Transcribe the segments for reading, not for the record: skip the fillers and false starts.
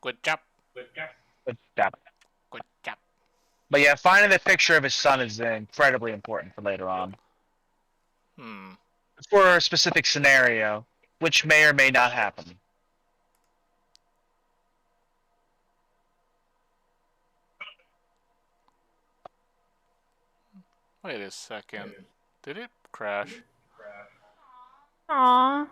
Good job. But, yeah. Good job. But yeah, finding the picture of his son is incredibly important for later on. Hmm. For a specific scenario, which may or may not happen. Wait a second. Did it crash? Aww.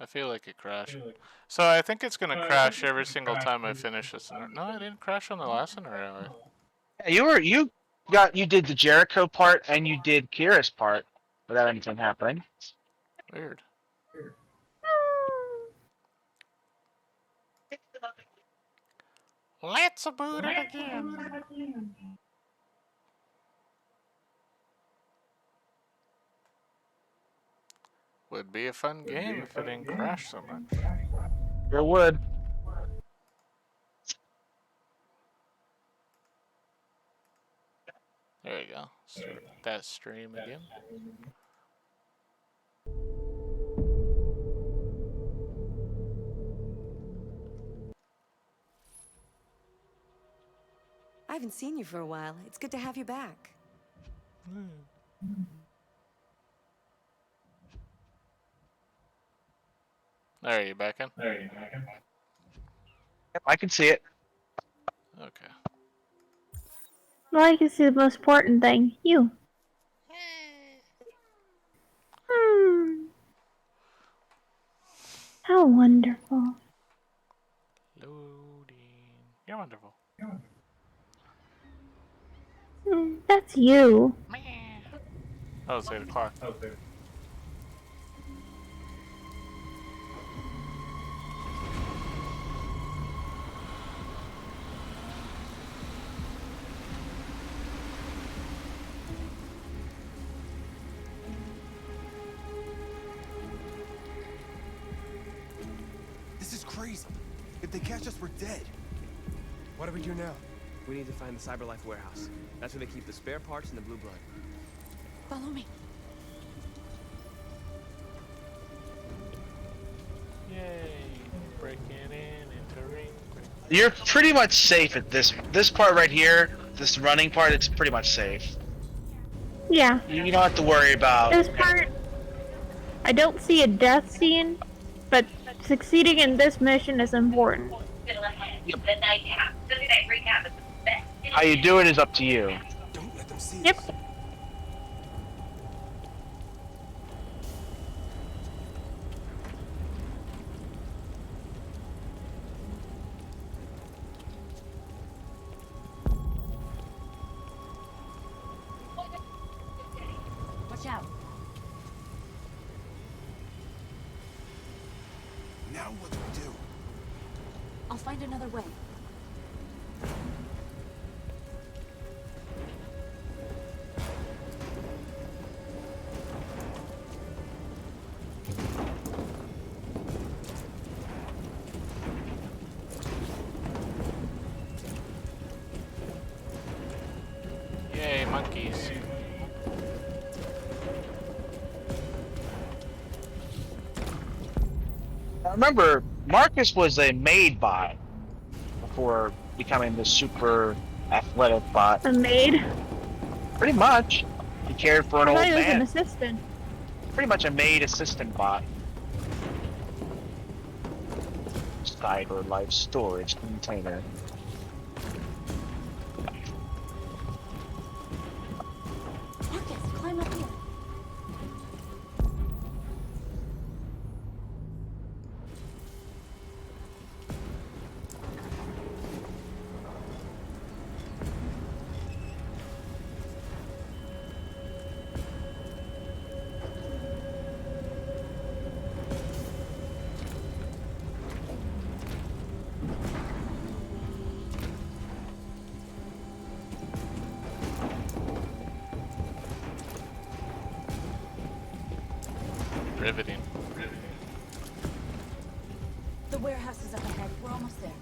I feel like it crashed. So I think it's gonna crash every single time I finish a scenario. No, it didn't crash on the last scenario. You did the Jericho part and you did Kira's part without anything happening. Weird. Let's boot it again. Would be a fun game if it didn't crash so much. It would. There you go. Start that stream again. I haven't seen you for a while. It's good to have you back. There, you back in? Yep, I can see it. Okay. Well, I can see the most important thing. You. How wonderful. Loading. You're wonderful. That's you. Oh, it's 8 o'clock. This is crazy. If they catch us, we're dead. What do we do now? We need to find the Cyberlife warehouse. That's where they keep the spare parts and the blue blood. Follow me. Yay. Breaking in, entering. You're pretty much safe at this part right here. This running part, it's pretty much safe. Yeah. You don't have to worry about. This part, I don't see a death scene, but succeeding in this mission is important. Yep. How you do it is up to you. Don't let them see Yep. us. Watch out. Now what do we do? I'll find another way. Yay, monkeys. Now remember, Marcus was a maid bot before becoming the super athletic bot. A maid. Pretty much. He cared for an I old thought he was an man. assistant. Pretty much a maid assistant bot. Cyber life storage container. Marcus, climb up here. Riveting. The warehouse is up ahead. We're almost there.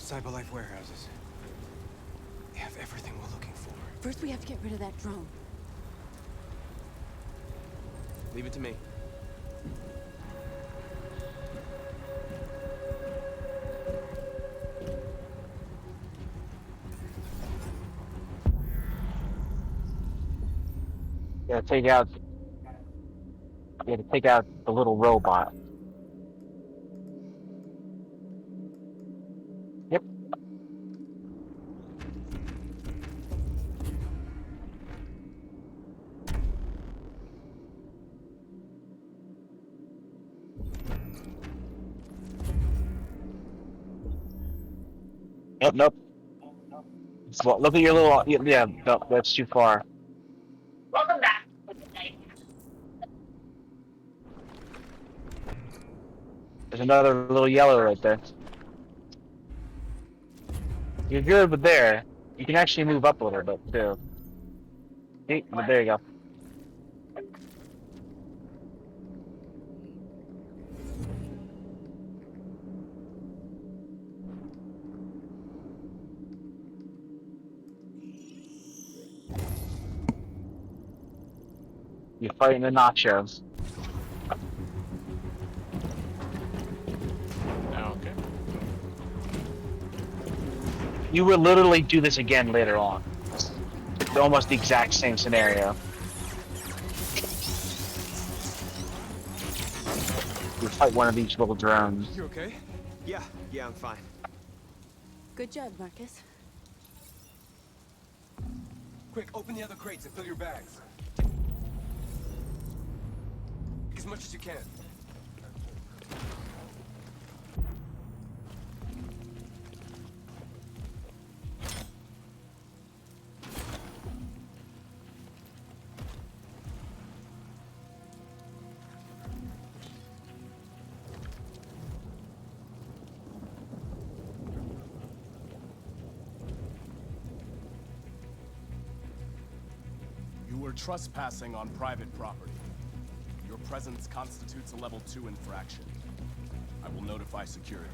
Cyberlife warehouses. They have everything we're looking for. First, we have to get rid of that drone. Leave it to me. You gotta take out. You gotta take out the little robot. Yep. Nope. Well, look at your little. Yeah, no, that's too far. There's another little yellow right there. You're good with there. You can actually move up a little bit too. See? But there you go. You're fighting the nachos. Okay. You will literally do this again later on. It's almost the exact same scenario. You fight one of each little drones. You okay? Yeah, I'm fine. Good job, Marcus. Quick, open the other crates and fill your bags. As much as you can. You were trespassing on private property. Your presence constitutes a level 2 infraction. I will notify security.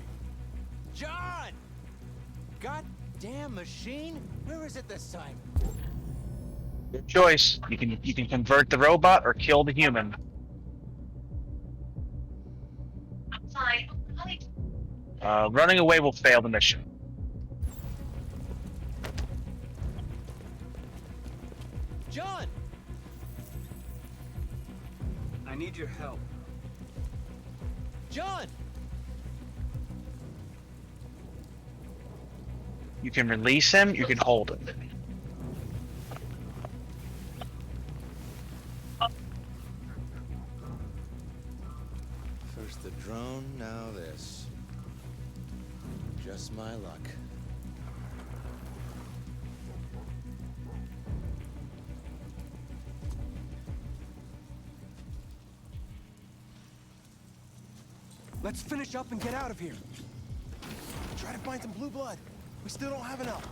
John! Goddamn machine? Where is it this time? Your choice. You can convert the robot or kill the human. Running away will fail the mission. John! I need your help. John! You can release him, you can hold him. First the drone, now this. Just my luck. Let's finish up and get out of here. Try to find some blue blood. We still don't have enough.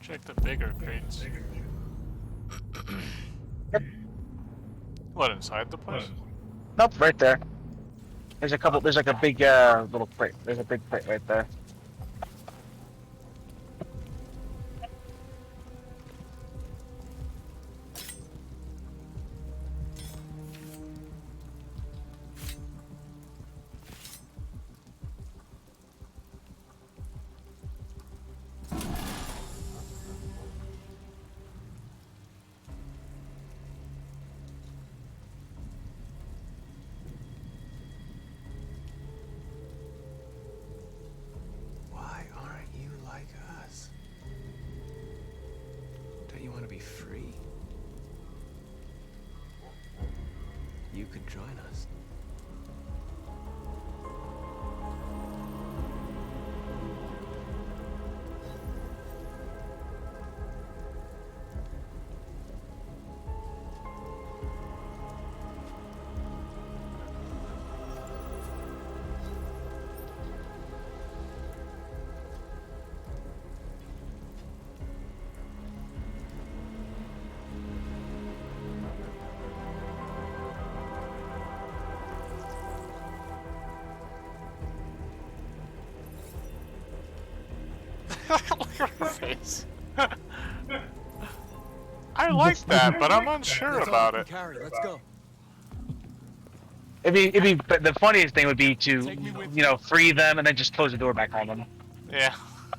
Check the bigger crates. What, inside the place? Nope, right there. There's a couple. There's like a big little crate. There's a big crate right there. Why aren't you like us? Don't you want to be free? You could join us. Look at her face. I like that, but I'm unsure That's all about we it. can carry. Let's go. But the funniest thing would be to, Take me with you know, free them and then just close the door back on them. Yeah.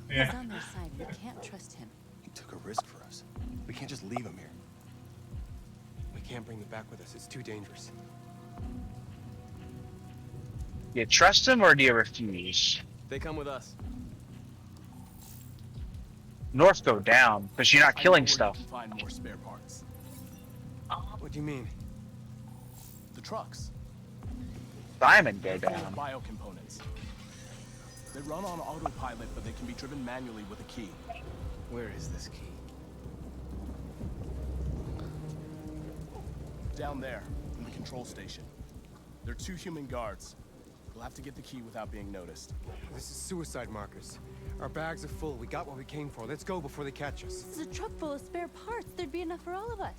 He's on their side. We can't trust him. He took a risk for us. We can't just leave him here. We can't bring them back with us. It's too dangerous. Do you trust him or do you refuse? They come with us. North go down, because you're not I know killing where you stuff. can find more spare parts. What do you mean? The trucks. Diamond go Full of down. biocomponents. They run on autopilot, but they can be driven manually with a key. Where is this key? Down there, in the control station. There are 2 human guards. We'll have to get the key without being noticed. This is suicide, Marcus. Our bags are full. We got what we came for. Let's go before they catch us. This is a truck full of spare parts. There'd be enough for all of us.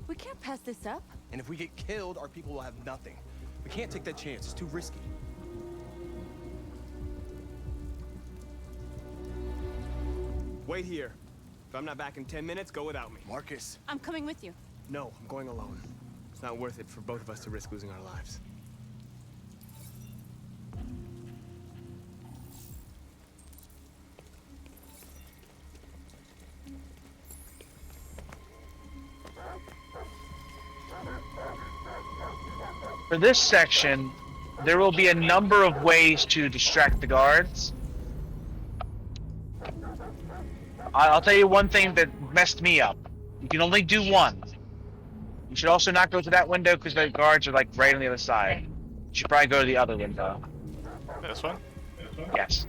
We can't pass this up. And if we get killed, our people will have nothing. We can't take that chance. It's too risky. Wait here. If I'm not back in 10 minutes, go without me. Marcus. I'm coming with you. No, I'm going alone. It's not worth it for both of us to risk losing our lives. For this section, there will be a number of ways to distract the guards. I'll tell you one thing that messed me up. You can only do one. You should also not go to that window because the guards are like right on the other side. You should probably go to the other window. This one? Yes.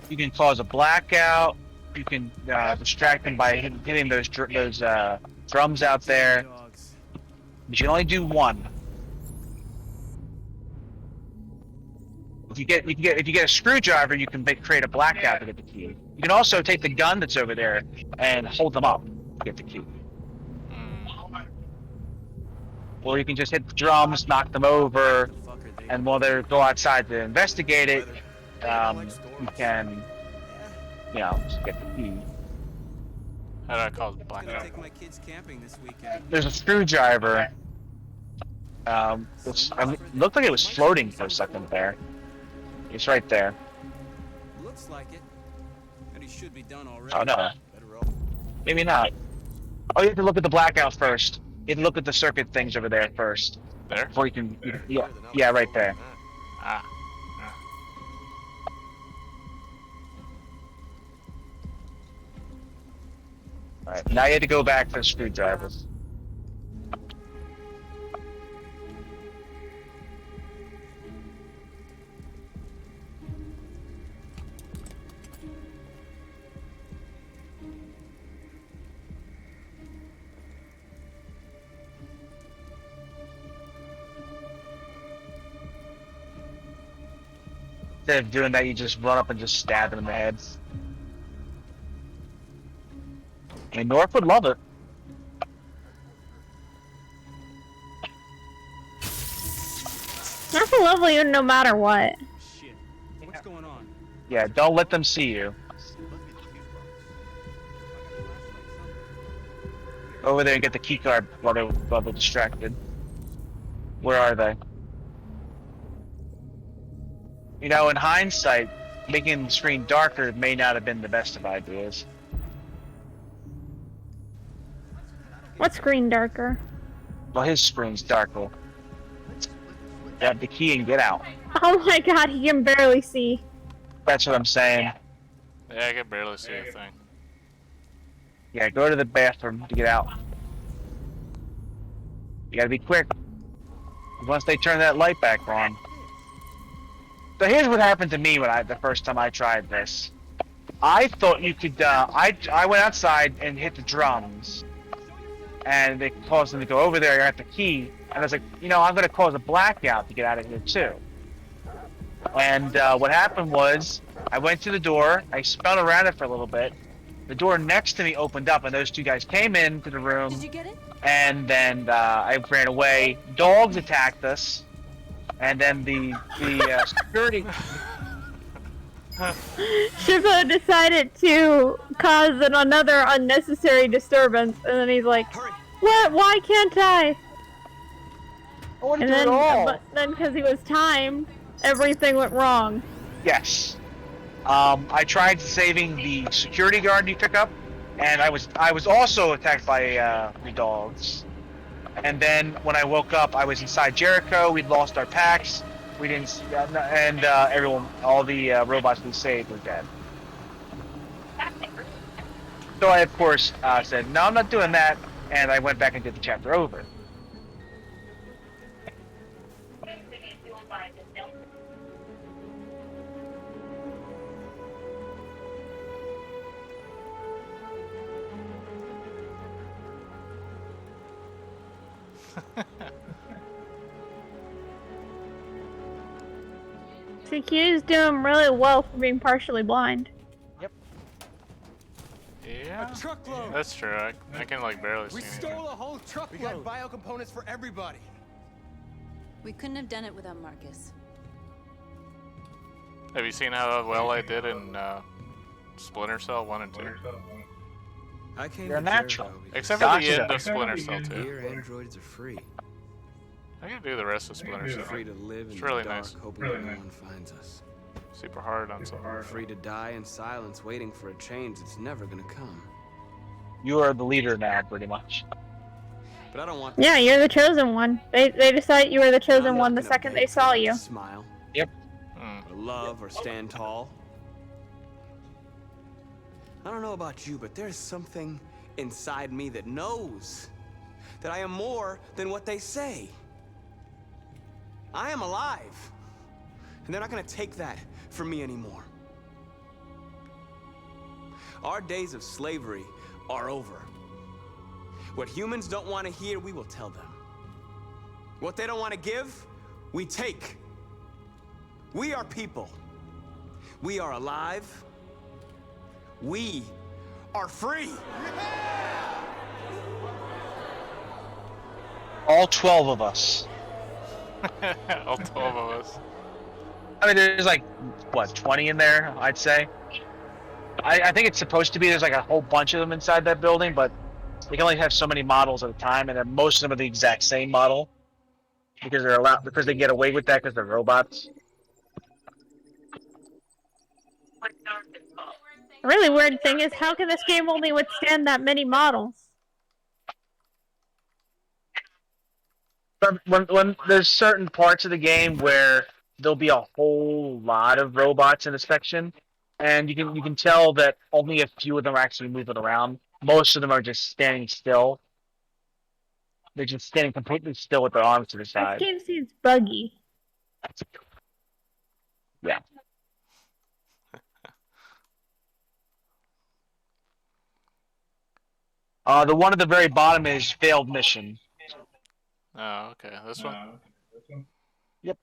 You can cause a blackout. You can distract them by hitting those drums out there. Dogs. But you can only do one. If you get a screwdriver, you can create a blackout to get the key. You can also take the gun that's over there and hold them up to get the key. Or you can just hit the drums, knock them over, Fuck are they? and while they go outside to investigate it, you can, you know, just get the key. How do I call it I'm gonna blackout? take my kids camping this weekend. There's a screwdriver. Looked like it was floating for a second there. It's right there. Looks like it. And he should be done already. Oh no, Better roll. maybe not. Oh, you have to look at the blackout first. You have to look at the circuit things over there first There? before you can. Yeah, right there. Ah. All right, now you have to go back for the screwdriver. Instead of doing that, you just run up and just stab them in the head. I mean, North would love it. That's a lovely one no matter what. Shit. What's going on? Yeah, don't let them see you. Over there and get the key card while they're distracted. Where are they? You know, in hindsight, making the screen darker may not have been the best of ideas. What screen darker? Well, his screen's darker. Grab the key and get out. Oh my god, he can barely see. That's what I'm saying. Yeah, I can barely see a thing. Yeah, go to the bathroom to get out. You gotta be quick. Once they turn that light back on. So here's what happened to me the first time I tried this. I thought you could, I went outside and hit the drums. And it caused them to go over there, I got the key. And I was like, you know, I'm gonna cause a blackout to get out of here too. And what happened was, I went to the door, I spun around it for a little bit. The door next to me opened up and those two guys came into the room. Did you get it? and then I ran away. Dogs attacked us, and then the security. Shiva decided to cause another unnecessary disturbance, and then he's like, Hurry! "What? Why can't I?" I wouldn't And do it then, all. but then because he was timed, everything went wrong. Yes. I tried saving the security guard you pick up, and I was also attacked by the dogs. And then when I woke up, I was inside Jericho. We'd lost our packs. We didn't, and all the robots we saved were dead. So I, of course, said, "No, I'm not doing that," and I went back and did the chapter over. CQ's doing really well for being partially blind. Yeah, A truckload! that's true. I can like barely see We anything. stole a whole truckload! We got biocomponents for everybody! We couldn't have done it without Marcus. Have you seen how well I did in Splinter Cell 1 and 2? I came You're to natural. Jericho because Except for the Gotcha. end of Splinter Cell 2. here androids are free. I can do the rest of Splinter Cell. Free to live in It's the really dark, nice. hoping no one finds us. Super hard on some. Free to die in silence, waiting for a change that's never gonna come. You are the leader now, pretty much. But I don't want. Yeah, you're the chosen one. They decided you were the I'm chosen not one the gonna second beg they saw for you. a Smile, Hmm. or love, or stand tall. I don't know about you, but there's something inside me that knows that I am more than what they say. I am alive, and they're not gonna take that from me anymore. Our days of slavery are over. What humans don't want to hear, we will tell them. What they don't want to give, we take. We are people. We are alive. We are free. All 12 of us. All 12 of us. I mean, there's like, what, 20 in there, I'd say? I think it's supposed to be, there's like a whole bunch of them inside that building, but they can only have so many models at a time, and then most of them are the exact same model. Because they're allowed, because they get away with that because they're robots. The really weird thing is, how can this game only withstand that many models? But when there's certain parts of the game where there'll be a whole lot of robots in a section, and you can tell that only a few of them are actually moving around. Most of them are just standing still. They're just standing completely still with their arms to the This side. game seems buggy. Yeah. The one at the very bottom is failed mission. Oh, okay. This one? Yep.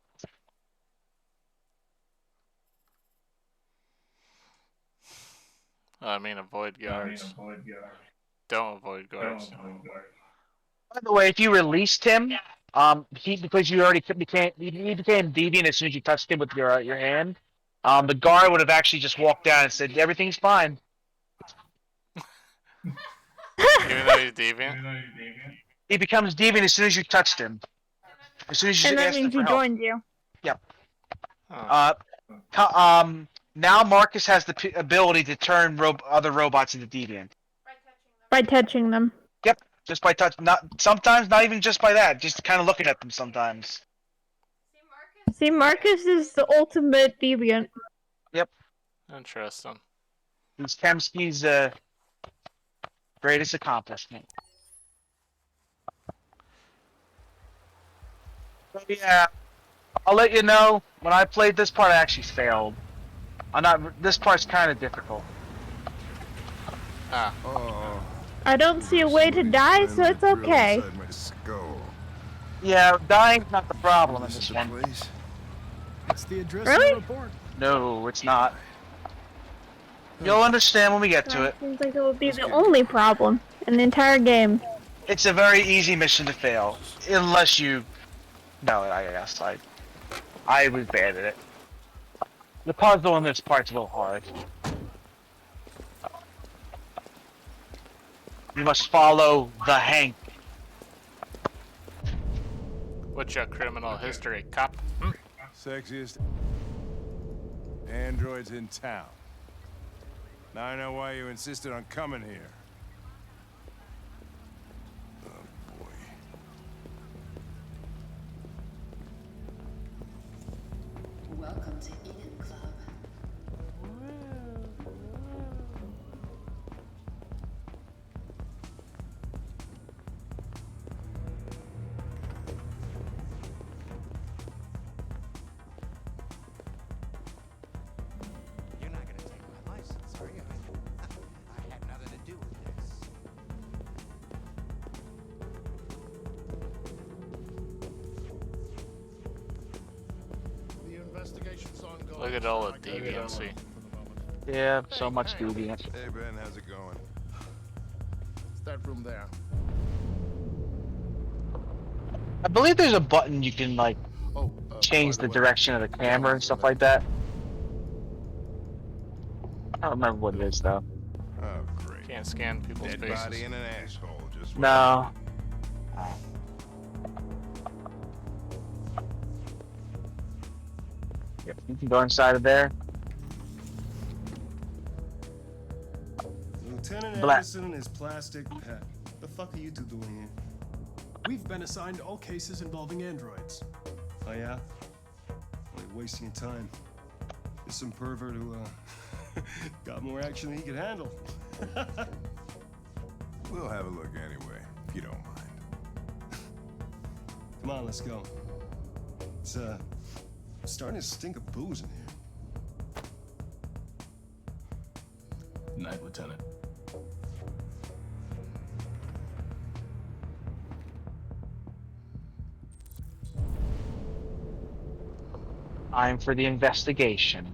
Oh, I mean, avoid guards. Don't avoid guards. By the way, if you released him, because you already became deviant as soon as you touched him with your hand, the guard would have actually just walked down and said everything's fine. Even though he's deviant? He becomes deviant as soon as you touched him. As soon as you And that asked him means for he help. joined you. Oh. Now Marcus has the ability to turn other robots into deviant. By touching them. Yep, just by touch. Sometimes not even just by that. Just kind of looking at them sometimes. See, Marcus is the ultimate deviant. Interesting. He's Kemsky's greatest accomplishment. So yeah, I'll let you know when I played this part. I actually failed. This part's kind of difficult. Ah. Oh. I don't see a way to die, so it's okay. Yeah, dying's not the problem in this one. That's the address Really? of the report. No, it's not. You'll understand when we get to it. Seems like it would be the only problem in the entire game. It's a very easy mission to fail, unless you. No, I guess I was bad at it. The puzzle in this part's a little hard. You must follow the Hank. What's your criminal history, cop? Sexiest androids in town. Now I know why you insisted on coming here. Oh boy. Welcome to Eden Club. You're not gonna take my license, are you? I had nothing to do with this. The investigation's ongoing. Look at all the I gotta get on deviancy. for the moment. Yeah, so much deviant. Hey Ben, how's it going? It's that room there. I believe there's a button you can like Oh, change by the way, direction of the camera and stuff like that. I don't remember what it is though. Oh great. Can't scan people's Dead faces. body in an asshole, just what No. Yep, you can go inside of there. Lieutenant Black. Anderson and his plastic pet. The fuck are you two doing here? We've been assigned all cases involving androids. Oh yeah? Well, you're wasting your time. There's some pervert who got more action than he could handle. We'll have a look anyway, if you don't mind. Come on, let's go. It's starting to stink of booze in here. Night, Lieutenant. Time for the investigation.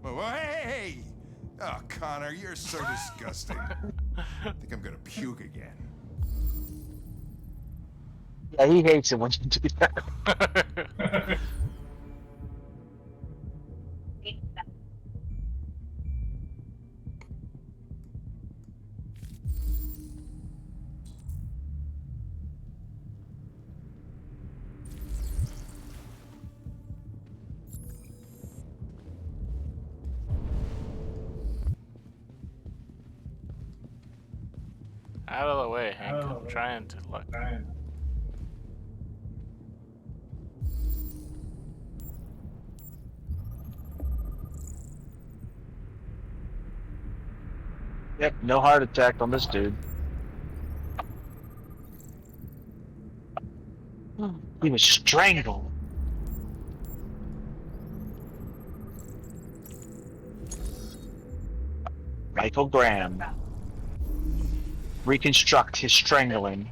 Well, hey! Oh, Connor, you're so disgusting. I think I'm gonna puke again. Yeah, he hates it when you do that. Out of the way, Hank. I'm trying to look. Yep, no heart attack on this dude. He was strangled. Michael Graham. Reconstruct his strangling.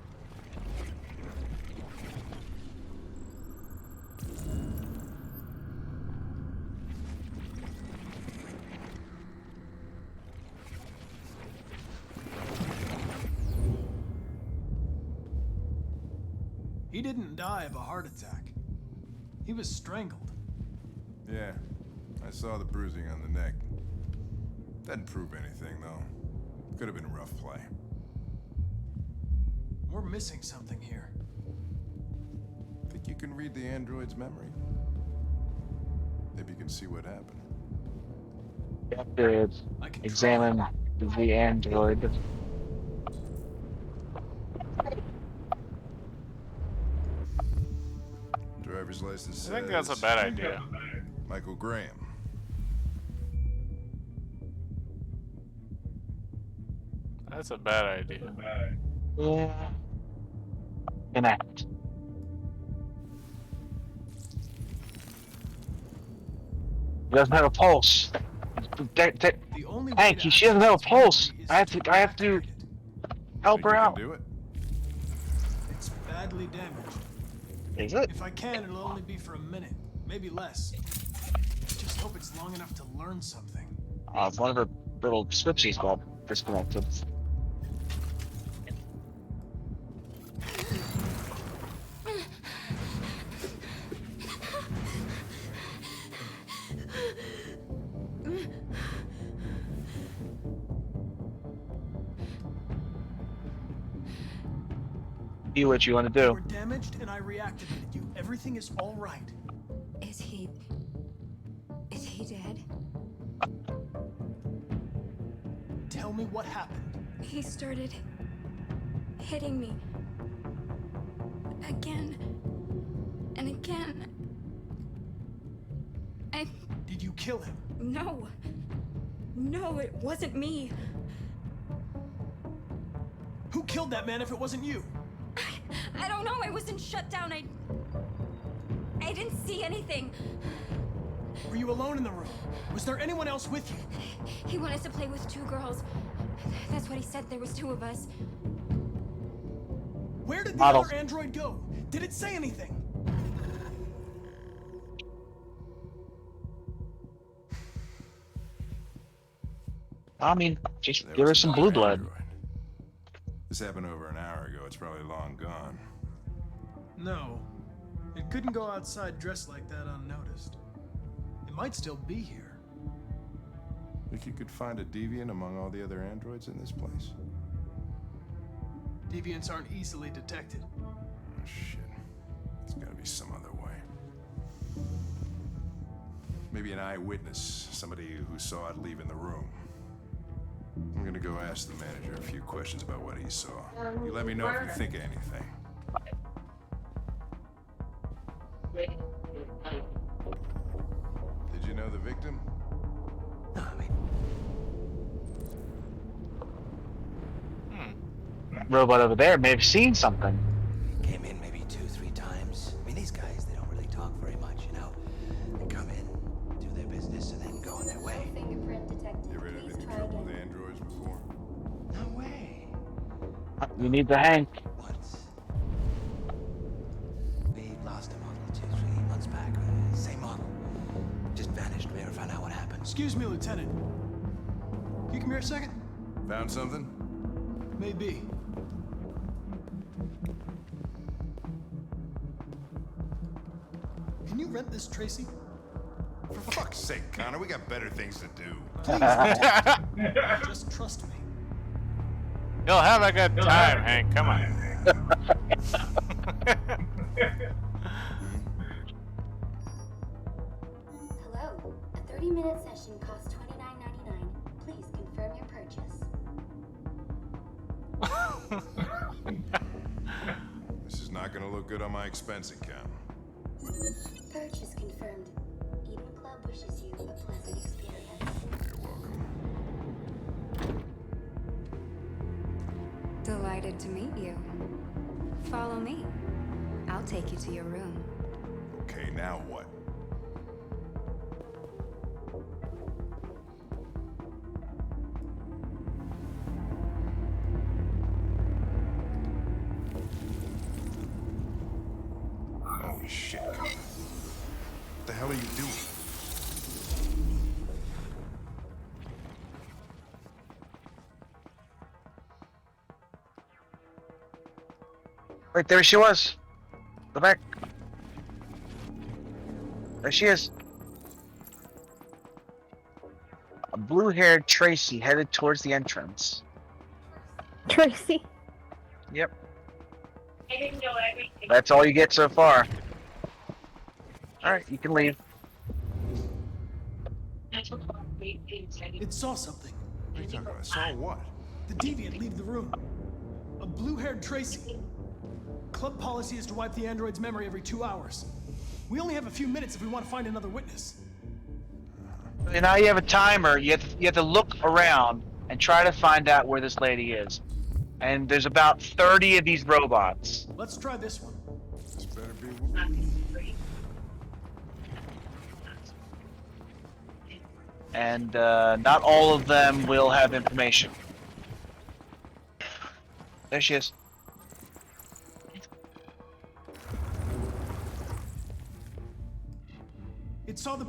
He didn't die of a heart attack. He was strangled. Yeah, I saw the bruising on the neck. Doesn't prove anything, though. Could have been a rough play. We're missing something here. Think you can read the android's memory? Maybe you can see what happened. You have to examine the android. Driver's license says... I think that's a bad idea. Michael Graham. That's a bad idea. Yeah. Connect. He doesn't have a pulse. Hank, she doesn't have a pulse. I have to help her out. Do it. It's bad badly damaged. Is it? If I can, it'll only be for a minute, maybe less. Just hope it's long enough to learn something. One of her little switches got disconnected. Do what you want to You do. were damaged and I reactivated you. Everything is all right. Is he dead? Tell me what happened. He started hitting me. Again. And again. Did you kill him? No. No, it wasn't me. Who killed that man if it wasn't you? I don't know. I wasn't shut down. I didn't see anything. Were you alone in the room? Was there anyone else with you? He wanted to play with 2 girls. That's what he said. There was 2 of us. Where did the Model. other android go? Did it say anything? I mean, just There give her was some another blue blood. android. This happened over an hour ago. It's probably long gone. No. It couldn't go outside dressed like that unnoticed. It might still be here. Think you could find a deviant among all the other androids in this place? Deviants aren't easily detected. Oh, shit. There's gotta be some other way. Maybe an eyewitness, somebody who saw it leaving the room. I'm gonna go ask the manager a few questions about what he saw. You let me know if you think of anything. Did you know the victim? No, I mean, Robot over there may have seen something. came in maybe 2-3 times. I mean, these guys, they don't really talk very much, you know? They come in, do their business, and then go on their way. Fingerprint detected. You ever had any trouble with androids before? No way. You need the Hank. Once. We lost a model 2-3 months back. Same model. Just vanished. We never found out what happened. Excuse me, Lieutenant. Can you come here a second? Found something? Maybe. Can you rent this, Tracy? For fuck's sake, Connor, we got better things to do. Please, just trust me. You'll have a good time, Hank. Come on. Hello. A 30-minute session costs $29.99. Please confirm your purchase. This is not gonna look good on my expense account. Purchase confirmed. Eden Club wishes you a pleasant experience. You're welcome. Delighted to meet you. Follow me. I'll take you to your room. Okay, now what? Holy shit, Connor. What the hell are you doing? Right there she was. Go back. There she is. A blue-haired Tracy headed towards the entrance. Tracy. Yep. That's all you get so far. Alright, you can leave. It saw something. What are you talking about? Saw what? The deviant leave the room. A blue-haired Tracy. Club policy is to wipe the android's memory every 2 hours. We only have a few minutes if we want to find another witness. And now you have a timer. You have to look around and try to find out where this lady is. And there's about 30 of these robots. Let's try this one. This better be. And not all of them will have information. There she is. It saw the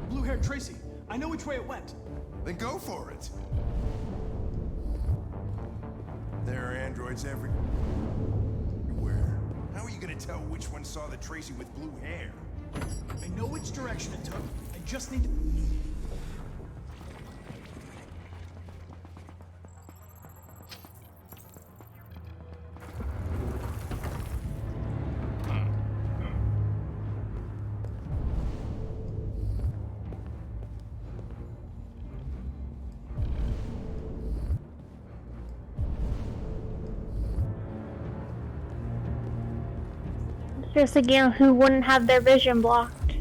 blue-haired Tracy. I know which way it went. Then go for it. There are androids everywhere. How are you gonna tell which one saw the Tracy with blue hair? I know which direction it took. I just need to... Just a game who wouldn't have their vision blocked.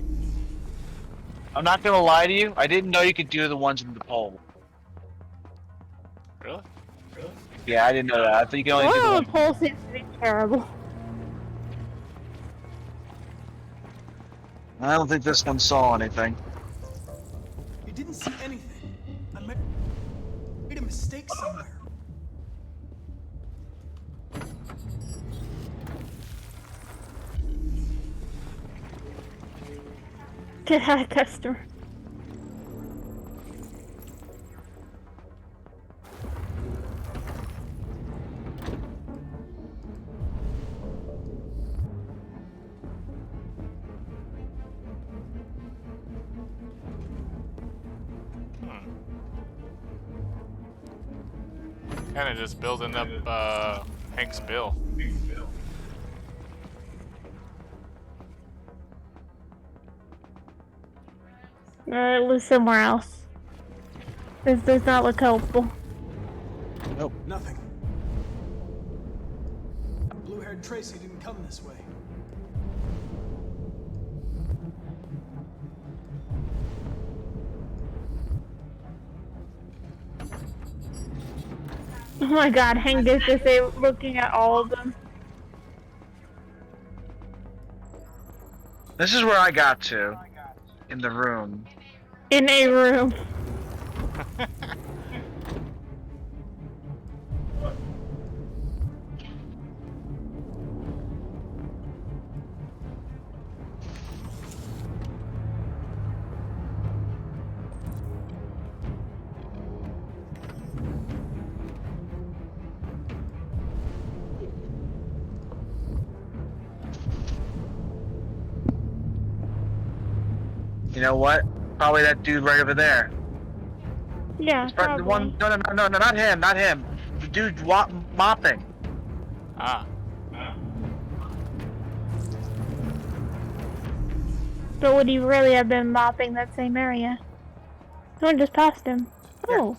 I'm not gonna lie to you. I didn't know you could do the ones in the pole. Really? Yeah, I didn't know that. I think you can only do the Oh, one. the pole seems to be terrible. I don't think this one saw anything. It didn't see anything. I made a mistake somewhere. Get out of customer. Kind of just building up Hank's bill. Look somewhere else. This does not look helpful. Nope. Nothing. Blue-haired Tracy didn't come this way. Oh my god, Hank is just looking at all of them. This is where I got to. In the room. In a room. You know what? Probably that dude right over there. Yeah, It's probably probably. the one. No, not him, not him. The dude mopping. Ah. But would he really have been mopping that same area? Someone just passed him. Oh.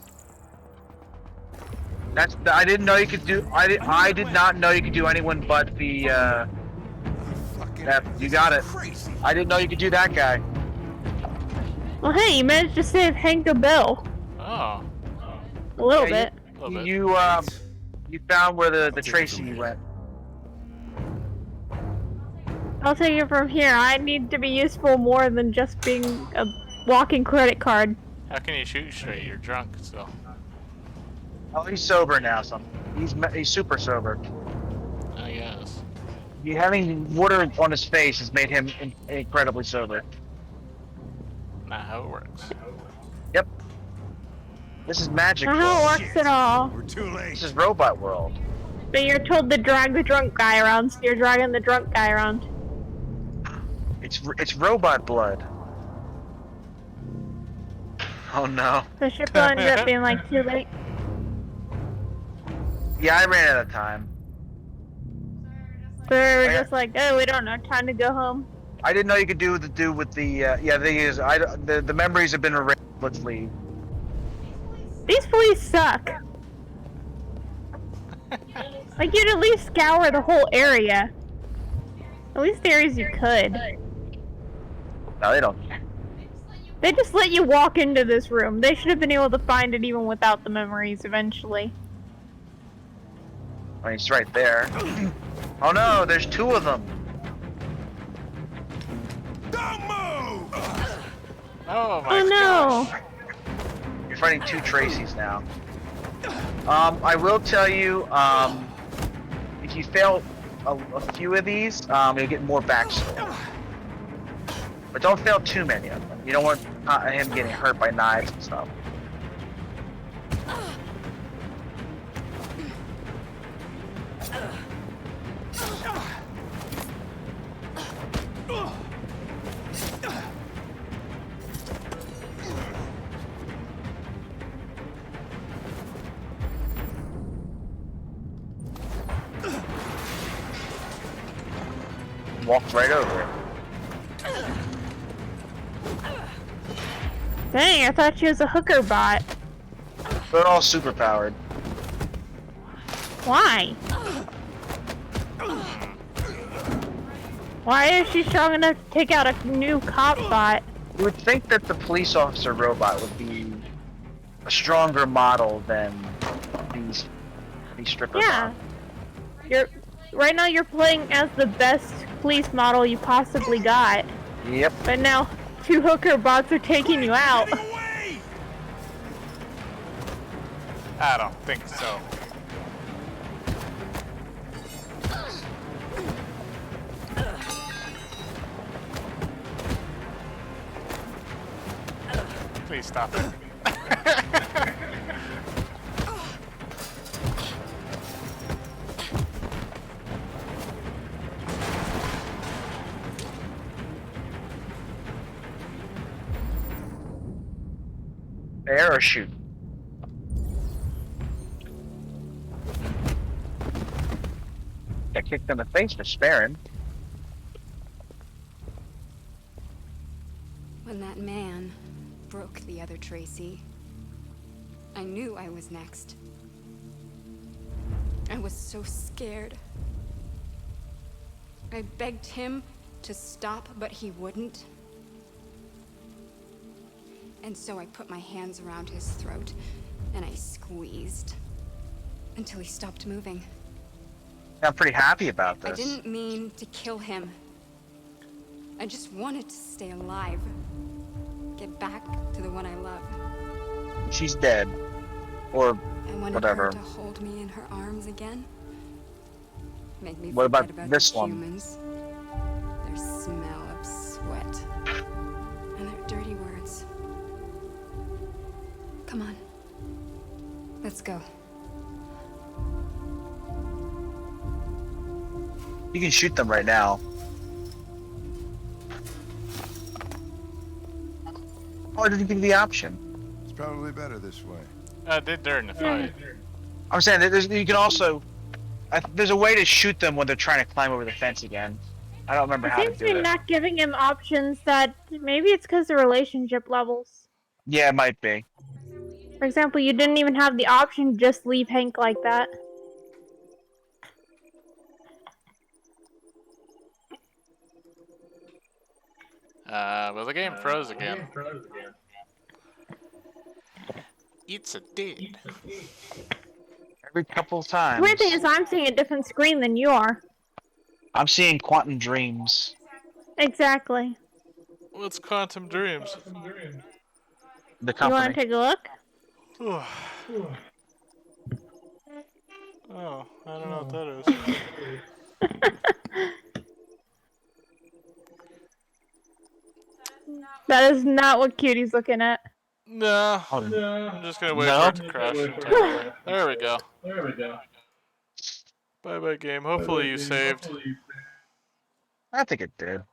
I didn't know you could do. I did not know you could do anyone but the. You got it. I didn't know you could do that guy. Well, hey, you managed to save Hank a bill. Oh. A little Yeah, bit. You found where the Tracy went. I'll take it from here. I need to be useful more than just being a walking credit card. How can you shoot straight? You're drunk still. Oh, he's sober now. He's super sober. I guess. Having water on his face has made him incredibly sober. Not how it works. Yep. This is magic. Not how it world. works at all. We're too late. This is robot world. But you're told to drag the drunk guy around, so you're dragging the drunk guy around. It's robot blood. Oh no. The ship will end up being like too late. Yeah, I ran out of time. So we're just like, oh, we don't know, time to go home. I didn't know you could do with the yeah. The thing is, the memories have been erased. Let's leave. These police suck. Like, you'd at least scour the whole area. At least the areas you could. No, they don't. They just let you walk into this room. They should have been able to find it even without the memories eventually. I mean, it's right there. Oh no, there's two of them. Don't move! Oh my Oh no! gosh. You're fighting two Tracys now. I will tell you, if you fail a few of these, you'll get more backstory. But don't fail too many of them. You don't want him getting hurt by knives and stuff. Walked right over it. Dang, I thought she was a hooker bot. They're all super powered. Why? Why is she strong enough to take out a new cop bot? You would think that the police officer robot would be a stronger model than these strippers Yeah. are. Right now you're playing as the best police model you possibly got. Yep. But now 2 hooker bots are taking you out. I don't think so. Please stop it. Air or shoot? Got kicked in the face for sparing. When that man broke the other Tracy, I knew I was next. I was so scared. I begged him to stop, but he wouldn't. And so I put my hands around his throat, and I squeezed until he stopped moving. I'm pretty happy about I this. didn't mean to kill him. I just wanted to stay alive. Get back to the one I love. She's dead. Or I wanted whatever. her to hold me in her arms again. Make me What forget about about this the one? humans. Their smell of sweat. And their dirty words. Come on. Let's go. You can shoot them right now. Oh, I didn't give you the option. It's probably better this way. I did during the fight. I'm saying that you can also. There's a way to shoot them when they're trying to climb over the fence again. I don't remember how to Seems do to be it. not giving him options that maybe it's because of relationship levels. Yeah, it might be. For example, you didn't even have the option to just leave Hank like that. Well, the game froze again. It's a did. Every couple The times. weird thing is I'm seeing a different screen than you are. I'm seeing Quantum Dreams. Exactly. What's Quantum Dreams? The You want company. to take a look? Oh, I don't know what that is. That is not what Cutie's looking at. No. No. I'm just gonna wait No? for it to crash. Entirely. There we go. Bye bye game. Hopefully you saved. I think it did.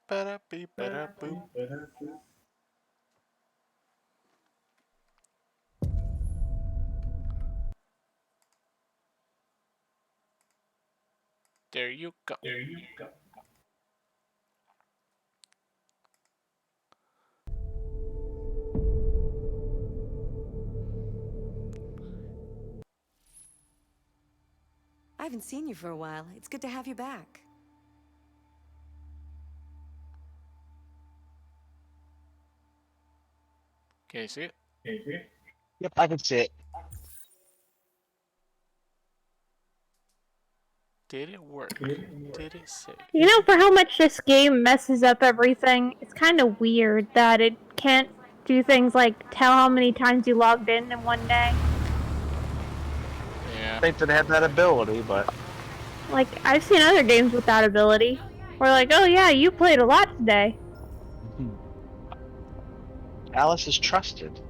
Ba-da-beep, ba-da-boop. There you go. I haven't seen you for a while. It's good to have you back. Can you see it? Yep, I can see it. Did it work? Did it save? You know, for how much this game messes up everything, it's kind of weird that it can't do things like tell how many times you logged in one day. Yeah. I think that they have that ability, but Like, I've seen other games with that ability. Where like, oh yeah, you played a lot today. Alice is trusted.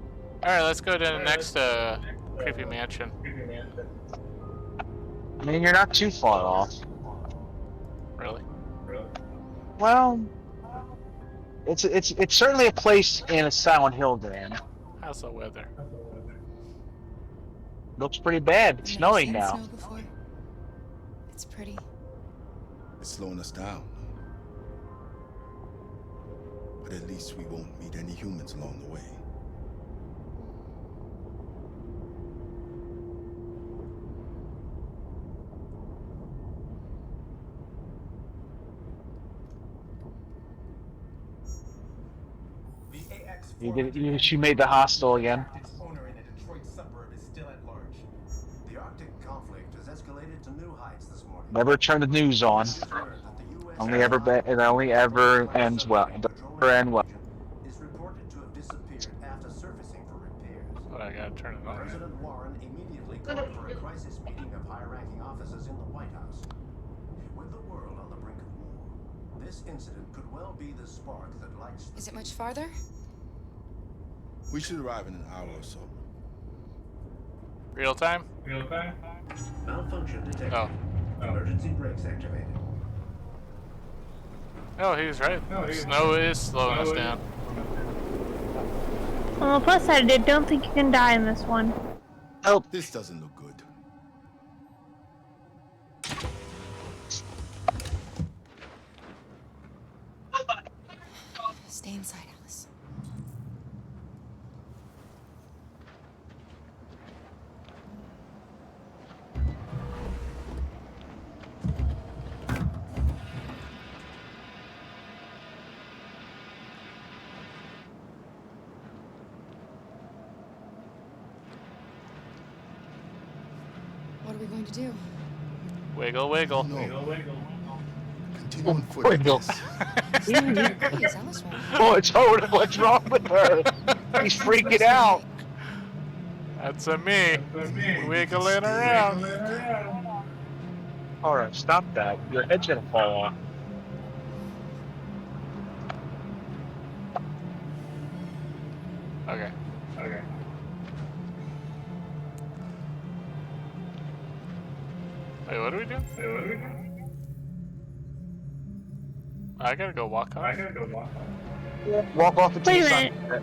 Alright, let's go to the next creepy mansion. I mean, you're not too far off. Really? Well, it's certainly a place in a Silent Hill game. How's the weather? Looks pretty bad. It's snowing Never seen now. snow before. It's pretty. It's slowing us down. But at least we won't meet any humans along the way. She made the hostel again. Its owner in a Detroit suburb is still at large. The Arctic conflict has escalated to new heights this morning. Never turn the news on. It only ever ends well. Never end well. Is reported to have disappeared after surfacing for repairs. Oh, I gotta turn it on. President Warren immediately called for a crisis meeting of high-ranking officers in the White House. With the world on the brink of war, this incident could well be the spark that lights. Is it much farther? We should arrive in an hour or so. Real time? Malfunction detected. Oh. Emergency brakes activated. Oh, he was right. Snow is slowing us down. On the plus side, I don't think you can die in this one. Oh. This doesn't look good. Stay inside, Alice. What are we going to do? Wiggle, wiggle. Continue on foot. Wiggle. Is Alice right? Oh, Toad, what's wrong with her? He's freaking out. That's a me. Wiggling around. Alright, stop that. Your head's gonna fall off. Okay. Wait, what are we doing? I gotta go walk off. Walk off the Wait a side. minute.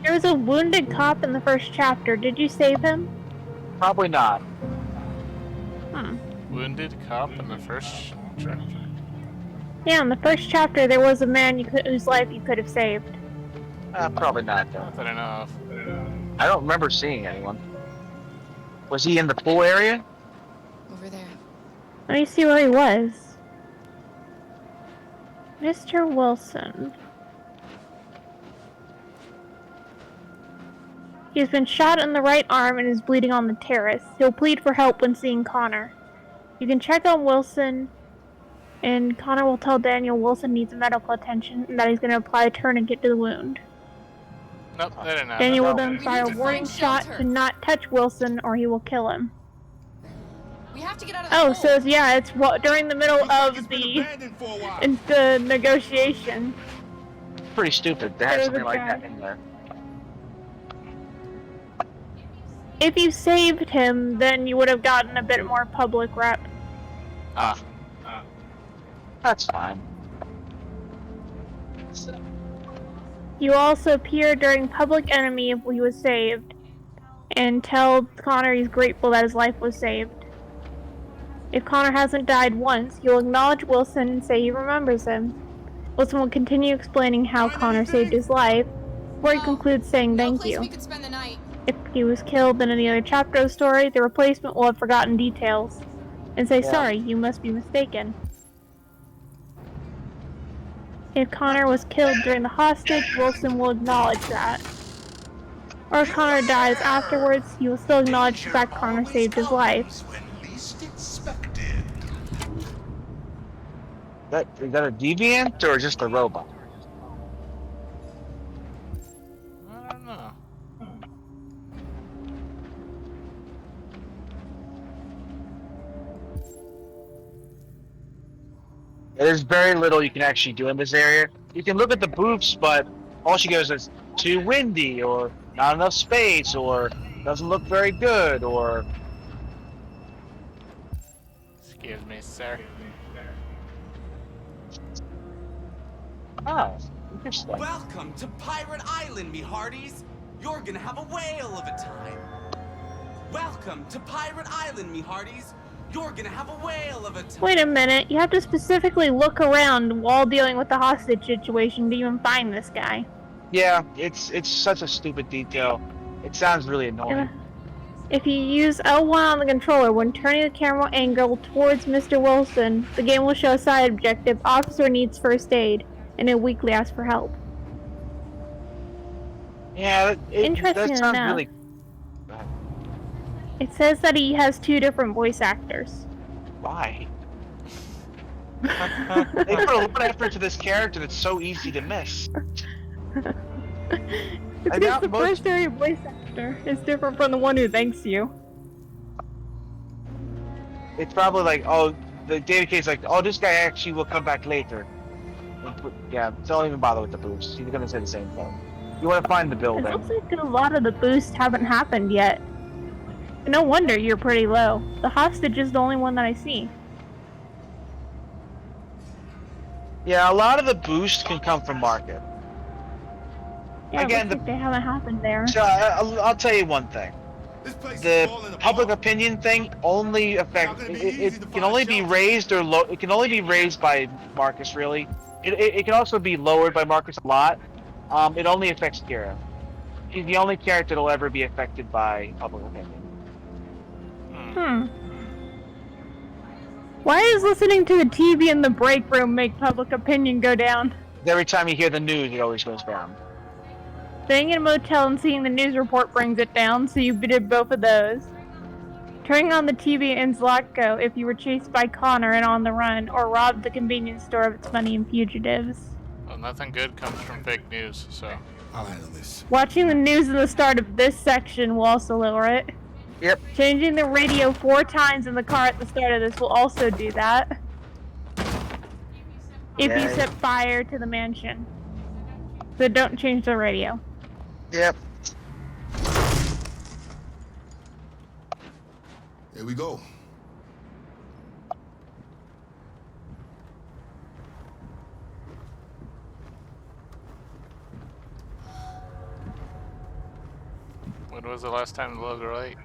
There was a wounded cop in the first chapter. Did you save him? Probably not. Wounded cop in the first chapter. Yeah, in the first chapter, there was a man whose life you could have saved. Probably not, though. Not that I know of. I don't remember seeing anyone. Was he in the pool area? Over there. Let me see where he was. Mr. Wilson. He has been shot in the right arm and is bleeding on the terrace. He'll plead for help when seeing Connor. You can check on Wilson, and Connor will tell Daniel Wilson needs medical attention and that he's going to apply a tourniquet to the wound. Nope, they didn't have Daniel will that. then fire a warning shot to not touch Wilson or he will kill him. We have to get out of the Oh, hole. so yeah, it's during the middle of the negotiation. Pretty stupid to have There's something a like guy. that in there. If you saved him, then you would have gotten a bit more public rep. That's fine. You also appear during Public Enemy if he was saved, and tell Connor he's grateful that his life was saved. If Connor hasn't died once, you'll acknowledge Wilson and say he remembers him. Wilson will continue explaining how Connor saved his life, before he concludes saying thank you. We could spend the night. If he was killed in any other chapter of the story, the replacement will have forgotten details, and say, sorry, you must be mistaken. If Connor was killed during the hostage, Wilson will acknowledge that. Or if Connor dies afterwards, he will still acknowledge the fact Connor saved his life. Is that a deviant or just a robot? Huh. There's very little you can actually do in this area. You can look at the booths, but all she goes is too windy, or not enough space, or doesn't look very good, or... Excuse me, sir. Oh, interesting. Welcome to Pirate Island, me hearties. You're gonna have a whale of a time. Welcome to Pirate Island, me hearties. You're gonna have a whale of a time. Wait a minute, you have to specifically look around while dealing with the hostage situation to even find this guy. Yeah, it's such a stupid detail. It sounds really annoying. If you use L1 on the controller when turning the camera angle towards Mr. Wilson, the game will show a side objective, Officer needs first aid, and it weakly asks for help. Yeah, Interesting that sounds enough. really... It says that he has 2 different voice actors. Why? They put a lot of effort into this character that's so easy to miss. It's because the first area voice actor is different from the one who thanks you. It's probably like, oh, the David Cage's like, oh, this guy actually will come back later. Yeah, don't even bother with the boost. He's gonna say the same thing. You want to find the It building. looks like a lot of the boosts haven't happened yet. No wonder you're pretty low. The hostage is the only one that I see. Yeah, a lot of the boosts can come from market. Yeah, Again, it looks like they haven't happened there. So I'll tell you one thing. The public opinion thing only affects. It can only be raised or low. It can only be raised by Marcus, really. It can also be lowered by Marcus a lot. It only affects Kira. She's the only character that'll ever be affected by public opinion. Why does listening to the TV in the break room make public opinion go down? Every time you hear the news, it always goes down. Staying in a motel and seeing the news report brings it down, so you did both of those. Turning on the TV in Zlatko if you were chased by Connor and on the run, or robbed the convenience store of its money and fugitives. Well, nothing good comes from fake news, so... I'll handle this. Watching the news in the start of this section will also lower it. Yep. Changing the radio 4 times in the car at the start of this will also do that. If you set fire to the mansion. So don't change the radio. Yep. Here we go. When was the last time the logo light?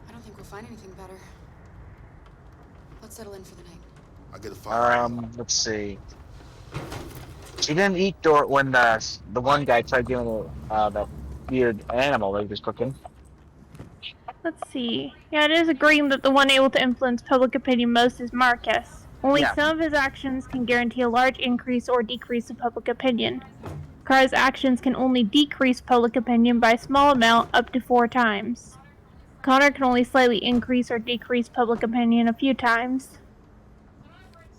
I don't think we'll find anything better. Let's settle in for the night. I'll get a fire. Let's see. She didn't eat when the one guy tried giving her that weird animal that he was cooking. Let's see. Yeah, it is agreeing that the one able to influence public opinion most is Marcus. Only some of his actions can guarantee a large increase or decrease of public opinion. Kara's actions can only decrease public opinion by a small amount up to 4 times. Connor can only slightly increase or decrease public opinion a few times.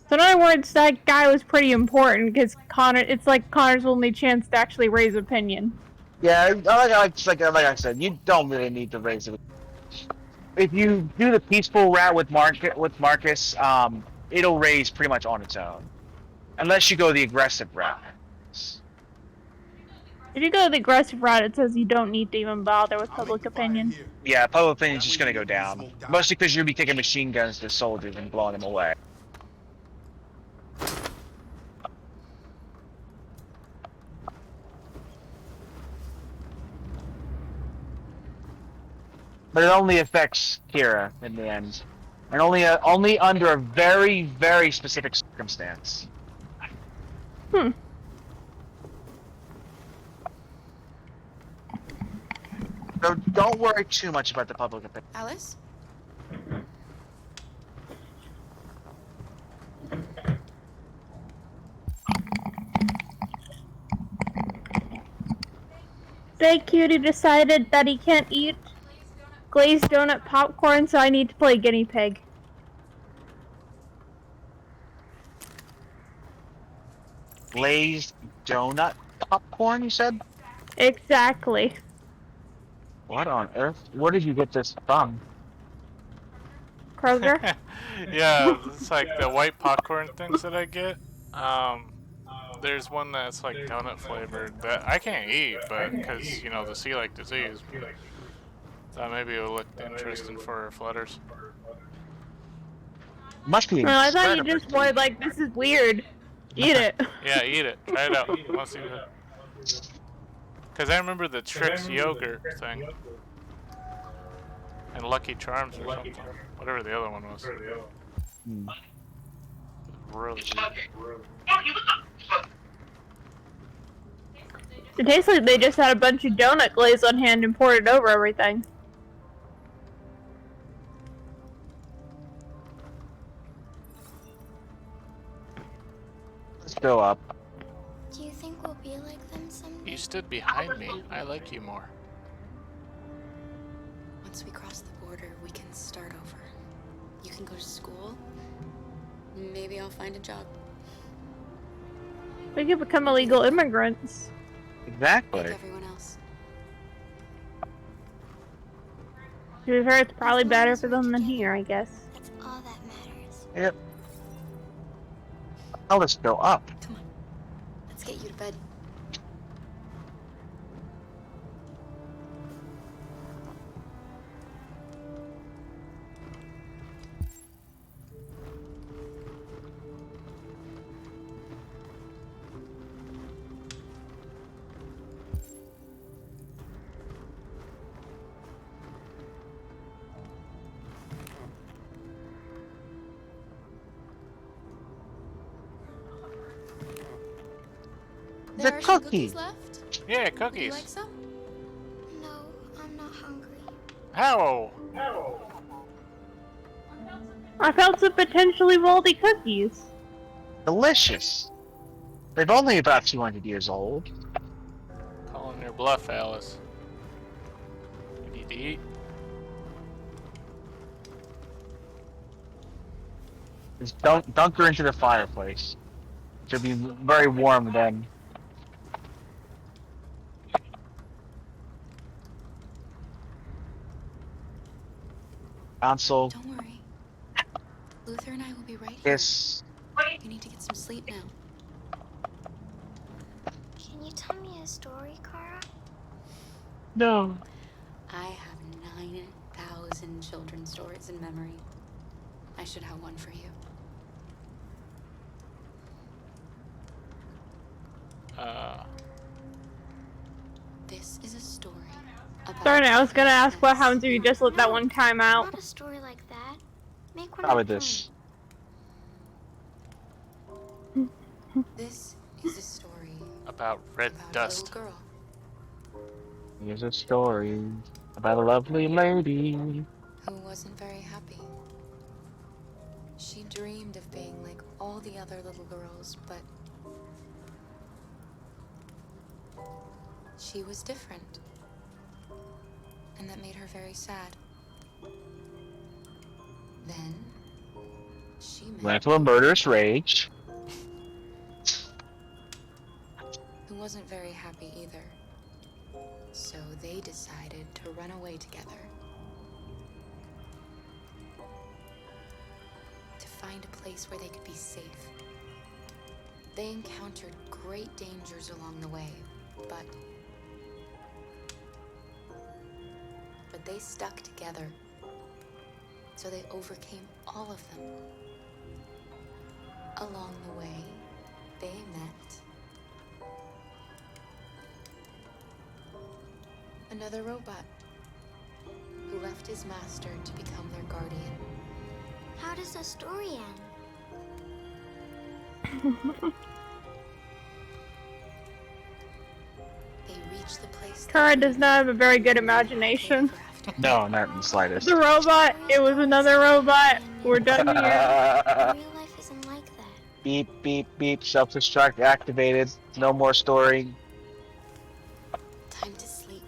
So in other words, that guy was pretty important because it's like Connor's only chance to actually raise opinion. Yeah, like I said, you don't really need to raise it. If you do the peaceful route with Marcus, it'll raise pretty much on its own, unless you go the aggressive route. If you go the aggressive route, it says you don't need to even bother with public opinion. Yeah, public opinion's just gonna go down, mostly because you'll be taking machine guns to soldiers and blowing them away. But it only affects Kira in the end, and only under a very, very specific circumstance. So don't worry too much about the public opinion. Alice? Today, Cutie decided that he can't eat glazed donut popcorn, so I need to play guinea pig. Glazed donut popcorn, you said? Exactly. What on earth? Where did you get this from? Kroger? Yeah, it's like the white popcorn things that I get. There's one that's like donut flavored that I can't eat, but because you know the celiac disease. Thought maybe it would look interesting for flutters. Must be. No, I thought you just wanted like, this is weird. Eat it. Yeah, eat it. Try it out. Let's see that. Because I remember the Trix yogurt thing. And Lucky Charms or something. Whatever the other one was. Really weird. It tastes like they just had a bunch of donut glaze on hand and poured it over everything. Let's go up. Do you think we'll be like them someday? You stood behind me. I like you more. Once we cross the border, we can start over. You can go to school. Maybe I'll find a job. We could become illegal immigrants. Exactly. Like everyone else. To be fair, it's probably better for them than here, I guess. That's all that matters. Yep. Oh, let's go up. Come on. Let's get you to bed. The There are some cookie. cookies left. Yeah, Would you cookies. like some? No, I'm not hungry. How? I felt some potentially moldy cookies. Delicious. They're only about 200 years old. Calling your bluff, Alice. You need to eat. Just dunk her into the fireplace. She'll be very warm then. Console. Don't worry. Luther and I will be right here. Yes. You need to get some sleep now. Can you tell me a story, Kara? No. I have 9,000 children's stories in memory. I should have one for you. This is a story about... Darn it, I was gonna ask what happens if you just let that one time out. Not a story like that. Make one Probably up for this. This is a story About red about dust. a little girl Here's a story about a lovely lady. who wasn't very happy. She dreamed of being like all the other little girls, but she was different. And that made her very sad. Then she met Went to a murderous rage. who wasn't very happy either. So they decided to run away together. To find a place where they could be safe. They encountered great dangers along the way, but they stuck together. So they overcame all of them. Along the way, they met another robot who left his master to become their guardian. How does the story end? They reach the place. Kara does not have a very good imagination. No, not in the slightest. The robot, it was another robot. We're done here. Real life isn't like that. Beep, beep, beep. Self-destruct activated. No more story. Time to sleep.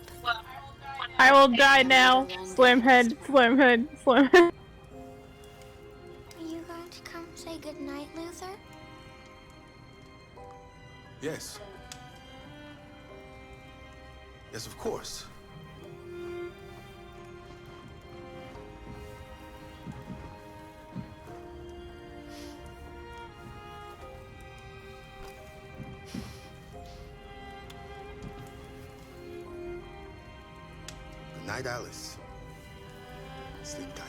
I will die now. Slim head, slim head, slim head. Are you going to come say goodnight, Luther? Yes. Yes, of course. Good night, Alice. Sleep tight.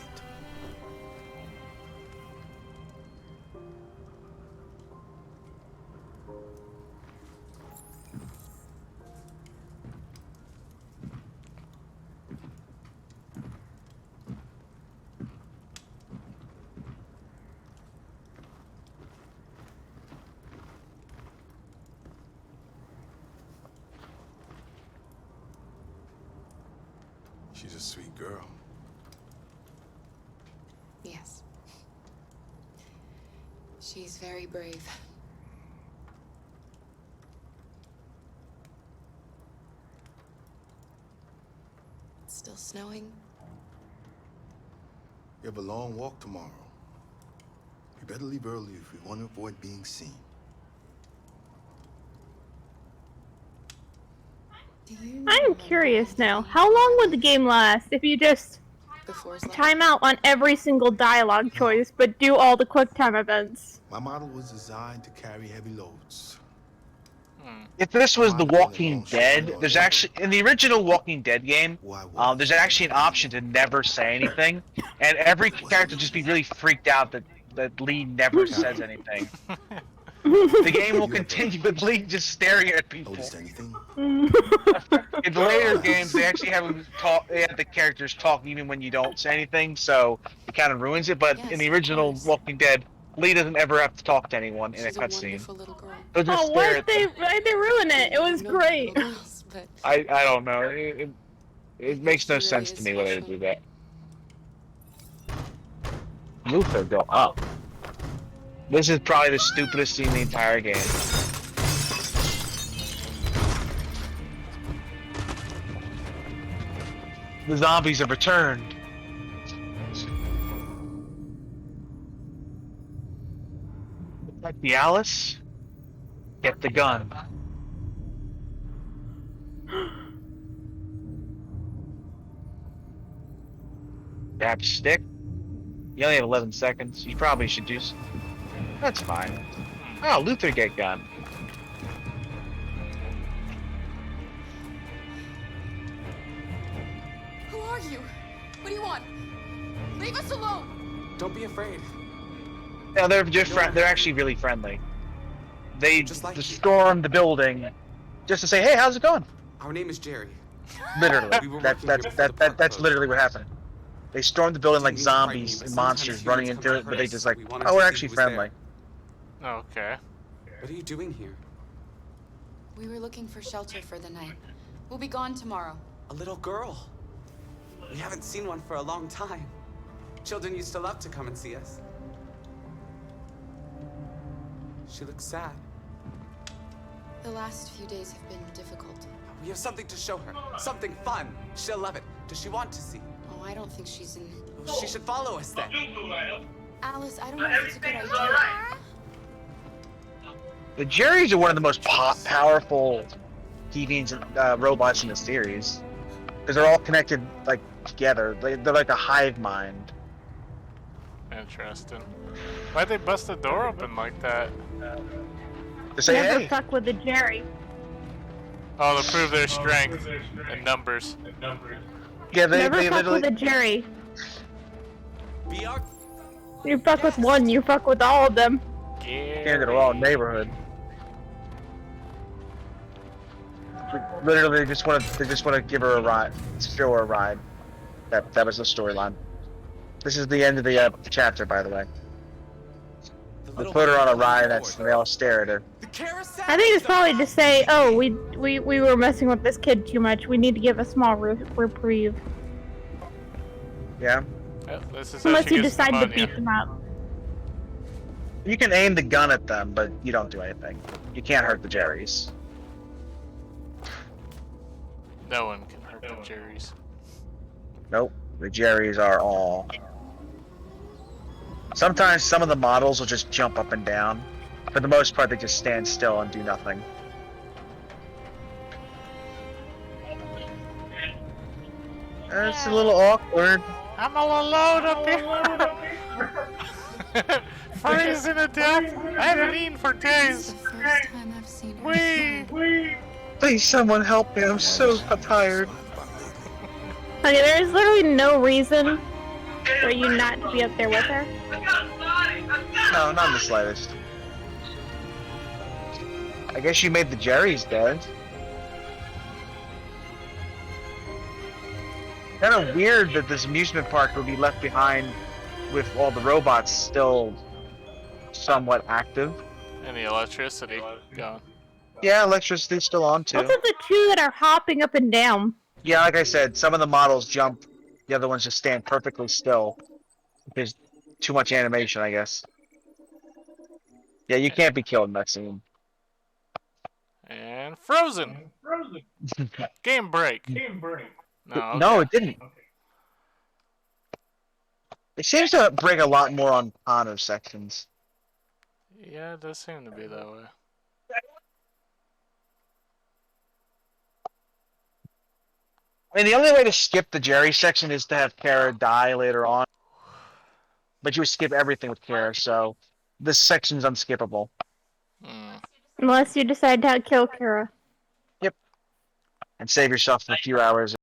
She's a sweet girl. Yes. She's very brave. It's still snowing. You have a long walk tomorrow. You better leave early if you want to avoid being seen. I'm curious now. How long would the game last if you just time out on every single dialogue choice, but do all the quick time events? My model was designed to carry heavy loads. If this was The Walking Dead, there's actually in the original Walking Dead game, there's actually an option to never say anything, and every character just be really freaked out that Lee never says anything. The game will continue with Lee just staring at people. Anything? In the later games, they actually have them talk. They have the characters talk even when you don't say anything, so it kind of ruins it. But in the original Walking Dead, Lee doesn't ever have to talk to anyone in a cutscene. They'll just stare at them. Why'd they ruin it? It was great. I don't know. It makes no sense to me why they do that. Luther, go up. This is probably the stupidest scene in the entire game. The zombies have returned. Protect the Alice. Get the gun. Grab a stick. You only have 11 seconds. You probably should do. That's fine. Oh, Luther get gun. Who are you? What do you want? Leave us alone! Don't be afraid. No, they're just they're actually really friendly. They just stormed the building just to say, "Hey, how's it going?" Our name is Jerry. Literally, that's literally what happened. They stormed the building like zombies and monsters running into it, but they just like, "Oh, we're actually friendly." Okay. What are you doing here? We were looking for shelter for the night. We'll be gone tomorrow. A little girl. We haven't seen one for a long time. Children used to love to come and see us. She looks sad. The last few days have been difficult. We have something to show her. Something fun. She'll love it. Does she want to see? Oh, I don't think she's in... She should follow us then. Alice, I don't know if it's a good idea. The Jerrys are one of the most powerful deviants and robots in the series. Because they're all connected, like, together. They're like a hive mind. Interesting. Why'd they bust the door open like that? To say, Never hey. fuck with the Jerry. Oh, to prove their strength in numbers. Yeah, they Never fuck literally... with a Jerry. You fuck with one, you fuck with all of them. Can't get a wrong neighborhood. Literally, they just want to give her a ride, show her a ride. That was the storyline. This is the end of the chapter, by the way. They put her on a ride, and they all stare at her. I think it's probably to say, oh, we were messing with this kid too much. We need to give a small reprieve. Yeah. Yep, this is Unless you decide to beat them up. You can aim the gun at them, but you don't do anything. You can't hurt the Jerrys. No one can hurt the Jerrys. Nope. The Jerrys are all... Sometimes some of the models will just jump up and down. For the most part, they just stand still and do nothing. It's a little awkward. I'm all alone up here. Freezing to death. I haven't eaten for days. First time I've seen her Wee. Please, someone help me. I'm so tired. Okay, there's literally no reason for you not to be up there with her. No, not in the slightest. I guess you made the Jerry's dead. Kind of weird that this amusement park would be left behind with all the robots still somewhat active. And the electricity gone. Yeah, electricity's still on too. What's with the two that are hopping up and down? Yeah, like I said, some of the models jump, the other ones just stand perfectly still. There's too much animation, I guess. Yeah, you can't be killed in that scene. And frozen. Game break. No, okay. No, it didn't. It seems to break a lot more on honor sections. Yeah, it does seem to be that way. I mean, the only way to skip the Jerry section is to have Kara die later on. But you would skip everything with Kara, so this section's unskippable. Unless you decide to kill Kara. Yep. And save yourself a few hours